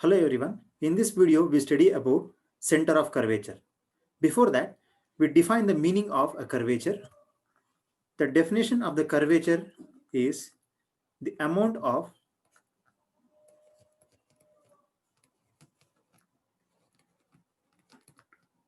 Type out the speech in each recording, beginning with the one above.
Hello everyone. In this video, we study about center of curvature. Before that, we define the meaning of a curvature. The definition of the curvature is the amount of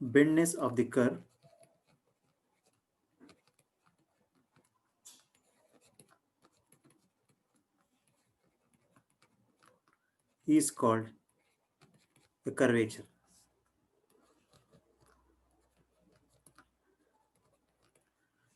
bendness of the curve is called a curvature.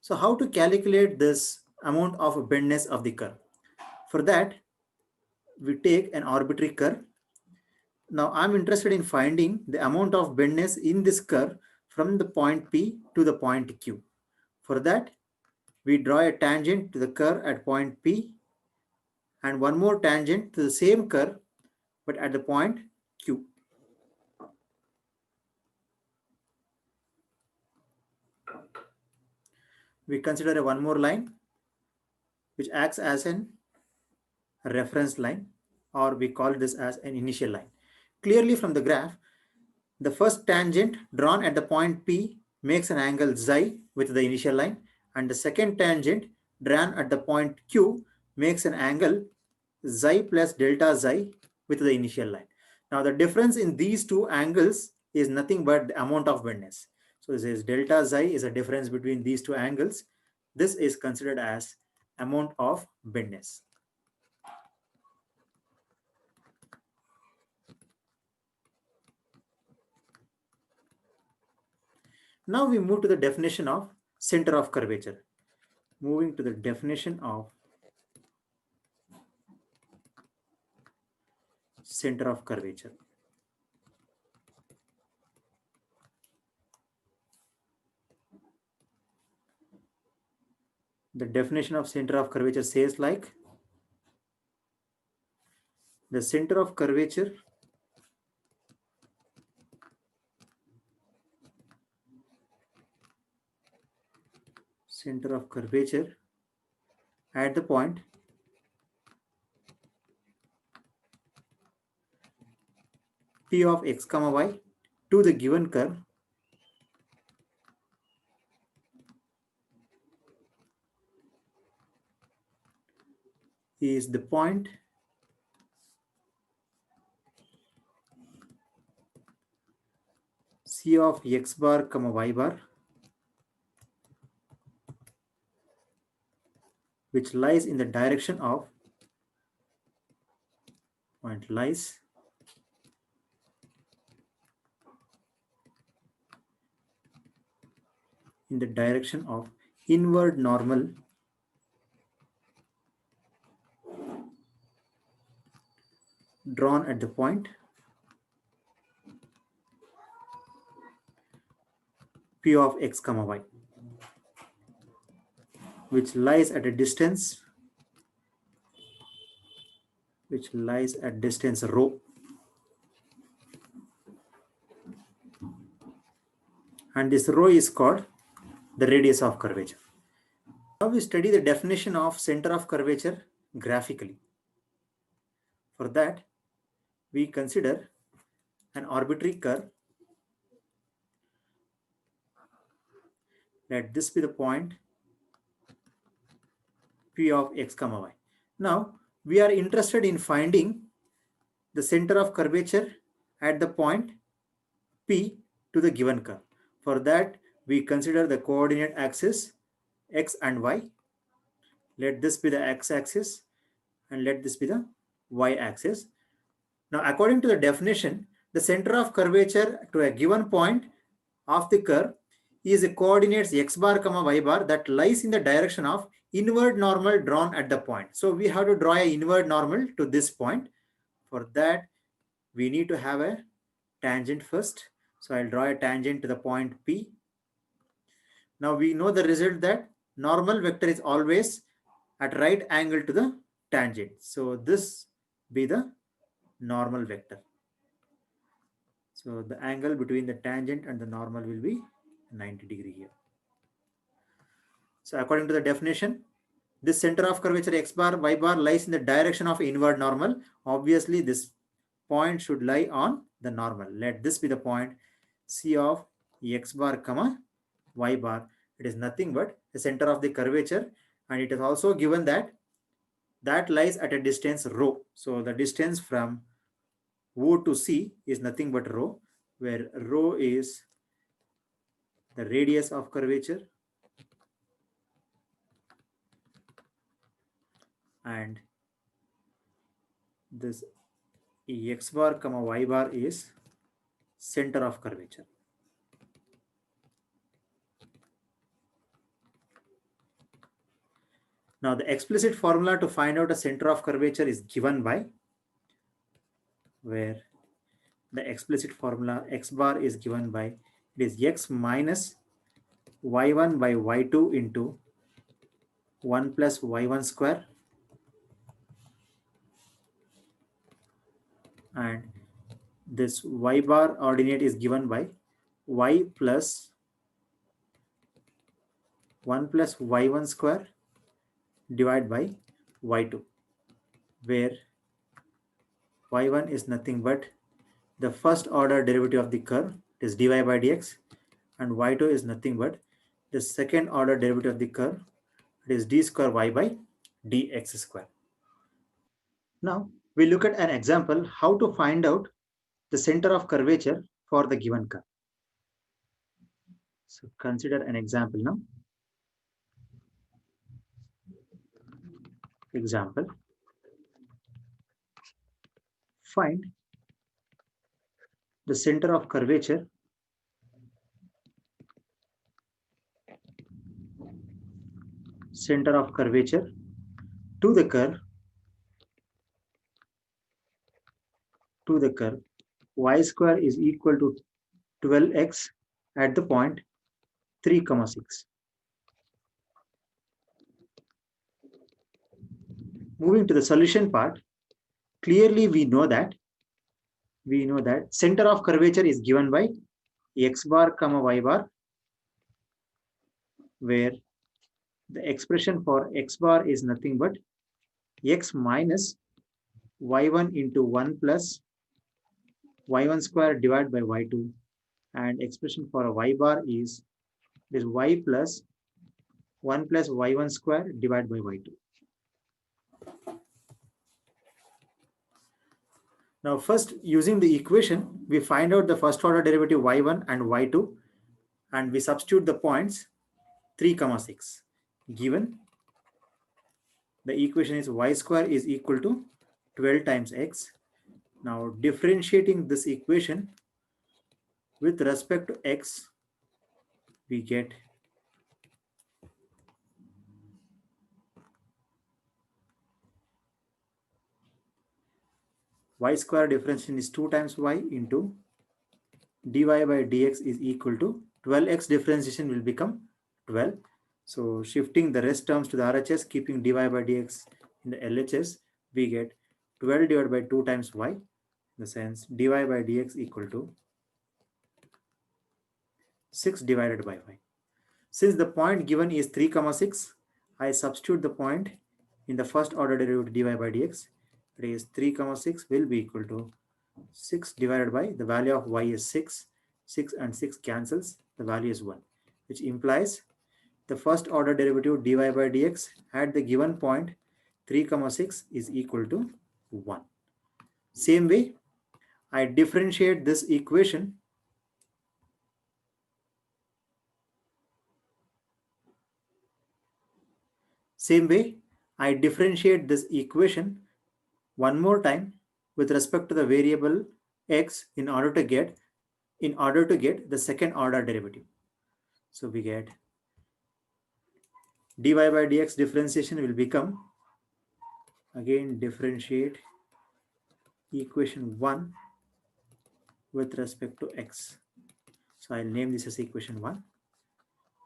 So how to calculate this amount of bendness of the curve? For that, we take an arbitrary curve. Now I'm interested in finding the amount of bendness in this curve from the point P to the point Q. For that, we draw a tangent to the curve at point P and one more tangent to the same curve but at the point Q. We consider one more line which acts as a reference line, or we call this as an initial line. Clearly from the graph, the first tangent drawn at the point P makes an angle xi with the initial line, and the second tangent drawn at the point Q makes an angle xi plus delta xi with the initial line. Now the difference in these two angles is nothing but the amount of bendness. So this is delta xi is a difference between these two angles. This is considered as amount of bendness. Now we move to the definition of center of curvature. Moving to the definition of center of curvature. The definition of center of curvature says like, the center of curvature at the point P of x comma y to the given curve is the point C of x bar comma y bar, which lies in the direction of point lies in the direction of inward normal drawn at the point P of x comma y, which lies at a distance rho, and this rho is called the radius of curvature. Now we study the definition of center of curvature graphically. For that, we consider an arbitrary curve. Let this be the point P of x comma y. Now we are interested in finding the center of curvature at the point P to the given curve. For that, we consider the coordinate axis x and y. Let this be the x-axis and let this be the y-axis. Now according to the definition, the center of curvature to a given point of the curve is the coordinates x bar comma y bar that lies in the direction of inward normal drawn at the point. So we have to draw an inward normal to this point. For that, we need to have a tangent first. So I'll draw a tangent to the point P. Now we know the result that normal vector is always at right angle to the tangent. So this be the normal vector. So the angle between the tangent and the normal will be 90 degree here. So according to the definition, this center of curvature x bar y bar lies in the direction of inward normal. Obviously this point should lie on the normal. Let this be the point C of x bar comma y bar. It is nothing but the center of the curvature, and it is also given that lies at a distance rho. So the distance from O to C is nothing but rho, where rho is the radius of curvature and this x bar comma y bar is center of curvature. Now the explicit formula to find out a center of curvature is given by, where the explicit formula x bar is given by, it is x minus y1 by y2 into 1 plus y1 square, and this y bar ordinate is given by y plus 1 plus y1 square divided by y2, where y1 is nothing but the first order derivative of the curve, is dy by dx, and y2 is nothing but the second order derivative of the curve, it is d square y by dx square. Now we look at an example how to find out the center of curvature for the given curve. So consider an example now. Example, find the center of curvature to the curve y square is equal to 12x at the point 3, 6. Moving to the solution part, clearly we know that center of curvature is given by x bar comma y bar, where the expression for x bar is nothing but x minus y1 into 1 plus y1 square divided by y2, and expression for a y bar is this y plus 1 plus y1 square divided by y2. Now first, using the equation, we find out the first order derivative y1 and y2, and we substitute the points 3, 6. Given the equation is y square is equal to 12 times x. Now differentiating this equation with respect to x, we get y square differentiation is 2 times y into dy by dx is equal to 12x differentiation will become 12. So shifting the rest terms to the RHS, keeping dy by dx in the LHS, we get 12 divided by 2 times y. In the sense dy by dx equal to 6 divided by y. Since the point given is 3, 6, I substitute the point in the first order derivative dy by dx. It is 3, 6 will be equal to 6 divided by the value of y is 6. 6 and 6 cancels, the value is 1, which implies the first order derivative dy by dx at the given point 3, 6 is equal to 1. Same way, I differentiate this equation one more time with respect to the variable x in order to get the second order derivative. So we get dy by dx differentiation will become, again differentiate equation 1 with respect to x. So I'll name this as equation 1.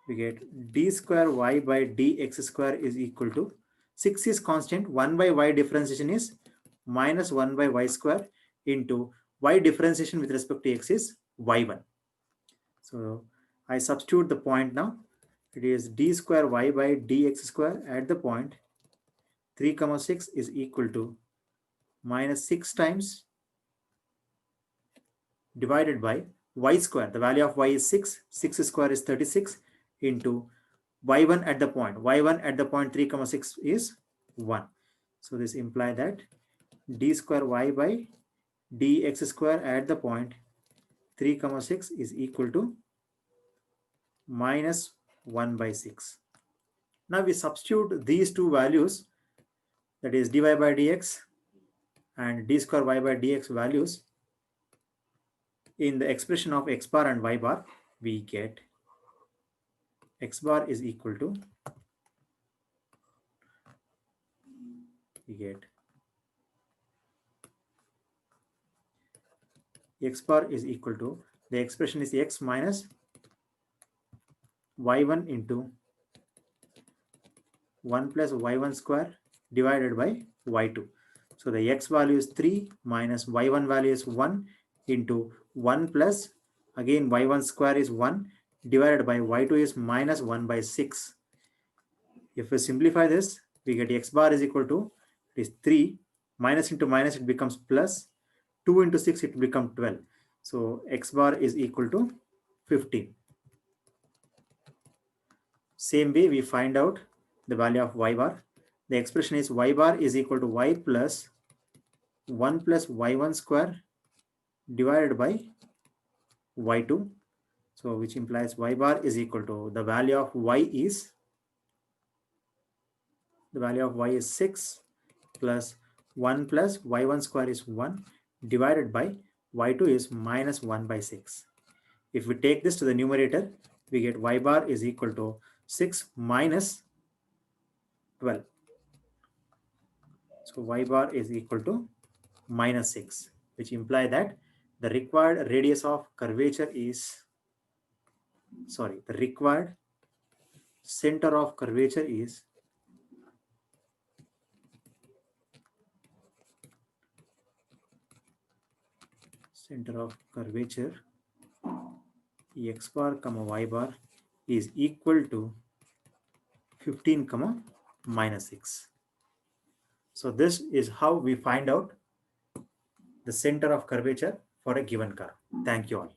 We get d square y by dx square is equal to 6 is constant, 1 by y differentiation is minus 1 by y square into y differentiation with respect to x is y1. So I substitute the point now. It is d square y by dx square at the point 3, 6 is equal to minus 6 times divided by y square. The value of y is 6. 6 square is 36 into y1 at the point. y1 at the point 3 comma 6 is 1. So this implies that d square y by dx square at the point 3 comma 6 is equal to minus 1 by 6. Now we substitute these two values, that is dy by dx and d square y by dx values in the expression of x bar and y bar. We get x bar is equal to, x bar is equal to, the expression is x minus y1 into 1 plus y1 square divided by y2. So the x value is 3 minus y1 value is 1 into 1 plus, again y1 square is 1 divided by y2 is minus 1 by 6. If we simplify this, we get x bar is equal to, it is 3 minus into minus, it becomes plus, 2 into 6 it becomes 12. So x bar is equal to 15. Same way we find out the value of y bar. The expression is y bar is equal to y plus 1 plus y1 square divided by y2. So which implies y bar is equal to, the value of y is, 6 plus 1 plus y1 square is 1 divided by y2 is minus 1 by 6. If we take this to the numerator, we get y bar is equal to 6 minus 12. So y bar is equal to minus 6, which imply that the required radius of curvature is, the required center of curvature is x bar comma y bar is equal to 15 comma minus 6. So this is how we find out the center of curvature for a given curve. Thank you all.